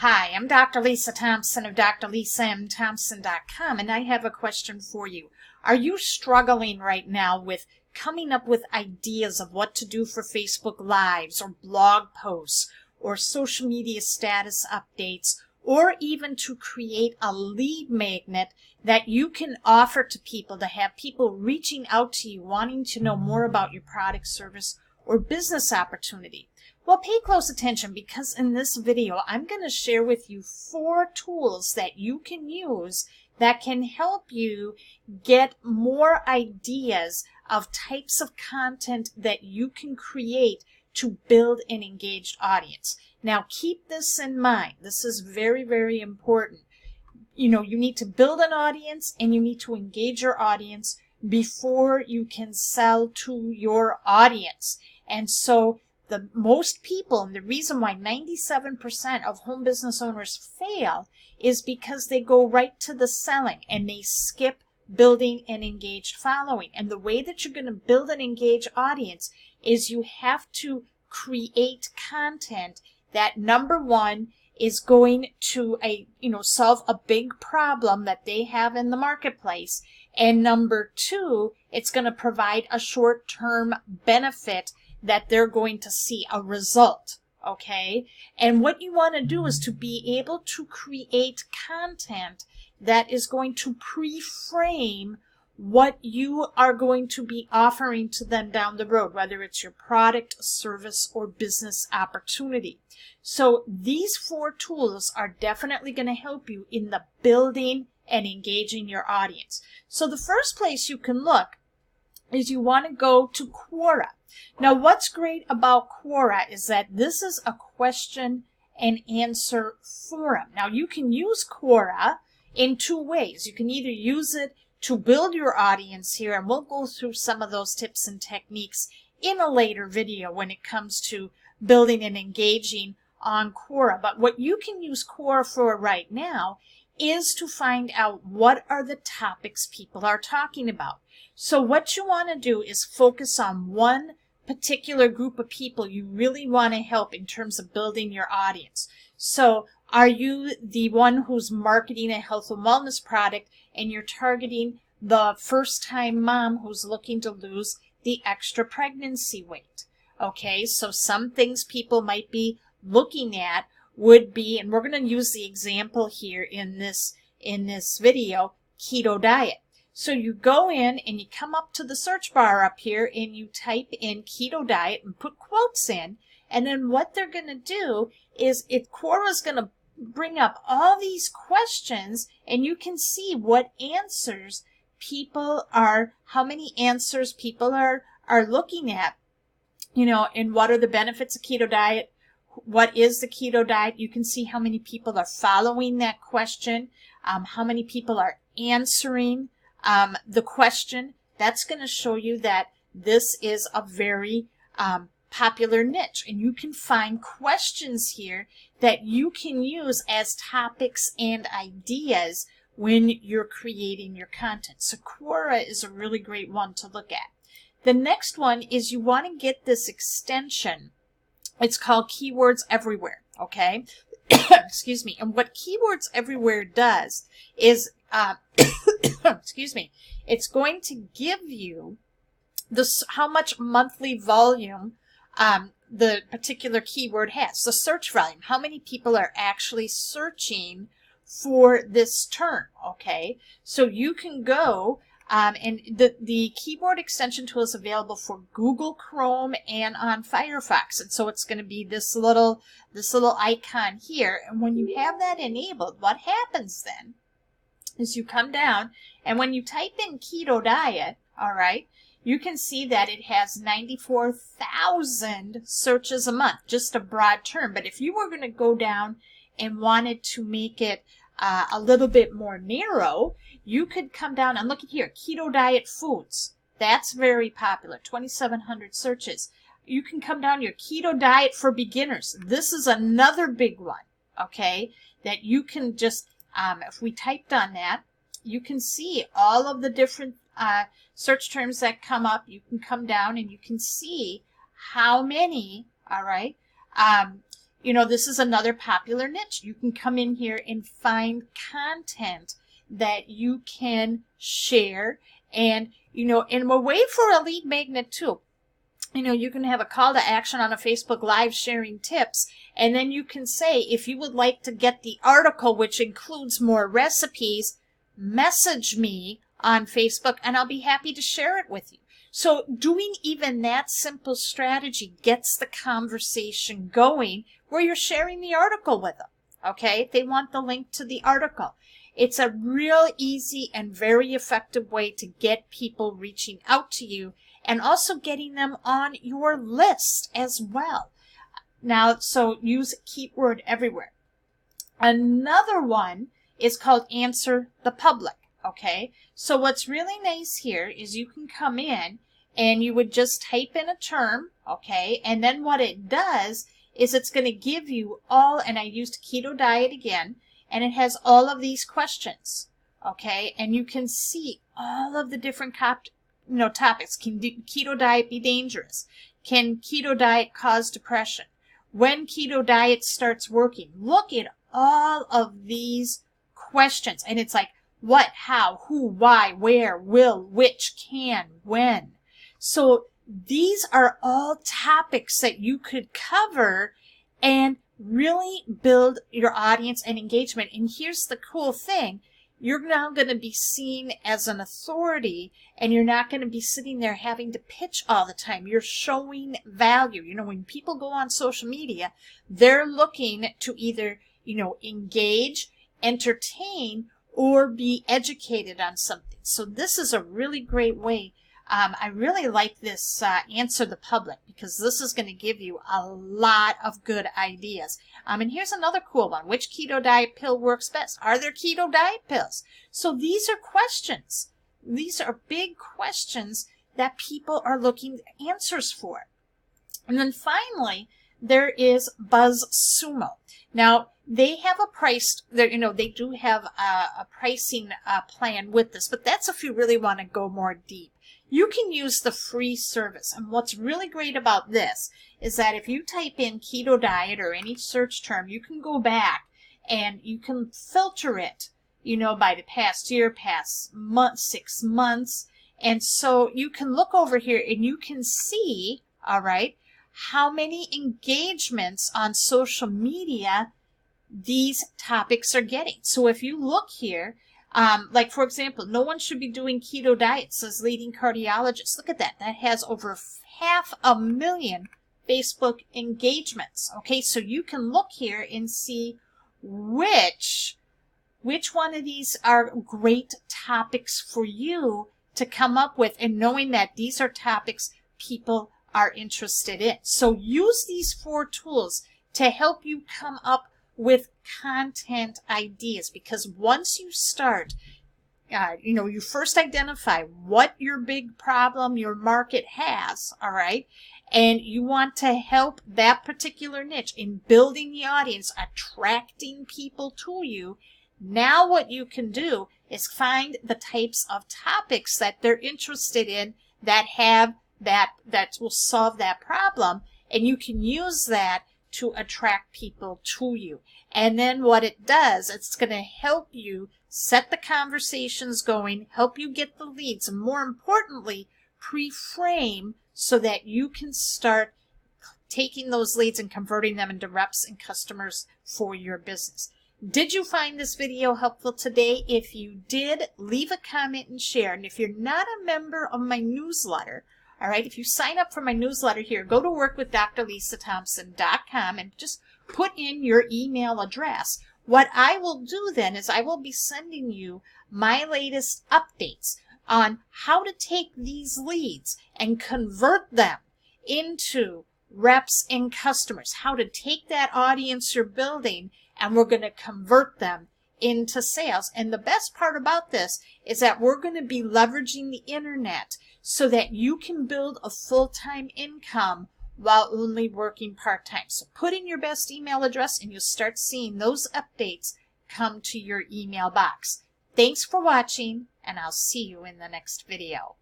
Hi, I'm Dr. Lisa Thompson of drlisamthompson.com, and I have a question for you. Are you struggling right now with coming up with ideas of what to do for Facebook Lives or blog posts or social media status updates, or even to create a lead magnet that you can offer to people to have people reaching out to you wanting to know more about your product, service, or business opportunity? Well, pay close attention, because in this video, I'm going to share with you 4 tools that you can use that can help you get more ideas of types of content that you can create to build an engaged audience. Now, keep this in mind. This is very, very important. You need to build an audience and you need to engage your audience before you can sell to your audience. And so the most people, and the reason why 97% of home business owners fail, is because they go right to the selling and they skip building an engaged following. And the way that you're going to build an engaged audience is you have to create content that, number one, is going to solve a big problem that they have in the marketplace, and number two, it's going to provide a short-term benefit that they're going to see a result, okay? And what you want to do is to be able to create content that is going to pre-frame what you are going to be offering to them down the road, whether it's your product, service, or business opportunity. So these 4 tools are definitely going to help you in the building and engaging your audience. So the first place you can look is you want to go to Quora. Now, what's great about Quora is that this is a question and answer forum. Now, you can use Quora in 2 ways. You can either use it to build your audience here, and we'll go through some of those tips and techniques in a later video when it comes to building and engaging on Quora. But what you can use Quora for right now is to find out what are the topics people are talking about. So what you want to do is focus on one particular group of people you really want to help in terms of building your audience. So are you the one who's marketing a health and wellness product and you're targeting the first-time mom who's looking to lose the extra pregnancy weight? Okay, so some things people might be looking at would be, and we're going to use the example here in this video, keto diet. So you go in and you come up to the search bar up here and you type in keto diet and put quotes in, and then what they're going to do is Quora is going to bring up all these questions, and you can see what answers people are, how many answers people are looking at, and what are the benefits of keto diet. What is the keto diet? You can see how many people are following that question, how many people are answering the question. That's going to show you that this is a very popular niche, and you can find questions here that you can use as topics and ideas when you're creating your content. So Quora is a really great one to look at. The next one is you want to get this extension. It's called Keywords Everywhere, okay? Excuse me. And what Keywords Everywhere does is, excuse me, it's going to give you how much monthly volume the particular keyword has, the search volume, how many people are actually searching for this term, okay? So you can go, and the keyboard extension tool is available for Google Chrome and on Firefox. And so it's going to be this little icon here. And when you have that enabled, what happens then is you come down, and when you type in keto diet, all right, you can see that it has 94,000 searches a month, just a broad term. But if you were going to go down and wanted to make it a little bit more narrow, you could come down and look at here, keto diet foods. That's very popular, 2,700 searches. You can come down here, keto diet for beginners. This is another big one, okay, that you can just, if we typed on that, you can see all of the different search terms that come up. You can come down and you can see how many, all right, this is another popular niche. You can come in here and find content that you can share, and, in a way for a lead magnet too. You can have a call to action on a Facebook Live sharing tips, and then you can say, if you would like to get the article, which includes more recipes, message me on Facebook and I'll be happy to share it with you. So doing even that simple strategy gets the conversation going where you're sharing the article with them. Okay, they want the link to the article. It's a real easy and very effective way to get people reaching out to you, and also getting them on your list as well. Now, so use keyword everywhere. Another one is called Answer the Public. Okay, so what's really nice here is you can come in and you would just type in a term, okay, and then what it does is it's going to give you all, and I used keto diet again, and it has all of these questions, okay, and you can see all of the different topics. Can keto diet be dangerous? Can keto diet cause depression? When keto diet starts working? Look at all of these questions, and it's like what, how, who, why, where, will, which, can, when. So these are all topics that you could cover and really build your audience and engagement. And here's the cool thing. You're now going to be seen as an authority, and you're not going to be sitting there having to pitch all the time. You're showing value. When people go on social media, they're looking to either, engage, entertain, or be educated on something. So this is a really great way. I really like this Answer the Public, because this is going to give you a lot of good ideas. And here's another cool one. Which keto diet pill works best? Are there keto diet pills? So these are questions. These are big questions that people are looking for answers for. And then finally, there is BuzzSumo. Now, they have a price, they do have a pricing plan with this, but that's if you really want to go more deep. You can use the free service. And what's really great about this is that if you type in keto diet or any search term, you can go back and you can filter it, by the past year, past month, 6 months. And so you can look over here and you can see, all right, how many engagements on social media these topics are getting. So if you look here, like for example, no one should be doing keto diet, says leading cardiologist. Look at that. That has over 500,000 Facebook engagements. Okay, so you can look here and see which one of these are great topics for you to come up with, and knowing that these are topics people are interested in. So use these 4 tools to help you come up with content ideas, because once you start, you first identify what your big problem your market has, all right, and you want to help that particular niche in building the audience, attracting people to you. Now what you can do is find the types of topics that they're interested in that have that will solve that problem, and you can use that to attract people to you. And then what it does, it's going to help you set the conversations going, help you get the leads, and more importantly, pre-frame so that you can start taking those leads and converting them into reps and customers for your business. Did you find this video helpful today? If you did, leave a comment and share. And if you're not a member of my newsletter, all right, if you sign up for my newsletter here, go to workwithdrlisathompson.com and just put in your email address. What I will do then is I will be sending you my latest updates on how to take these leads and convert them into reps and customers, how to take that audience you're building and we're going to convert them into sales. And the best part about this is that we're going to be leveraging the internet so that you can build a full-time income while only working part-time. So put in your best email address and you'll start seeing those updates come to your email box. Thanks for watching, and I'll see you in the next video.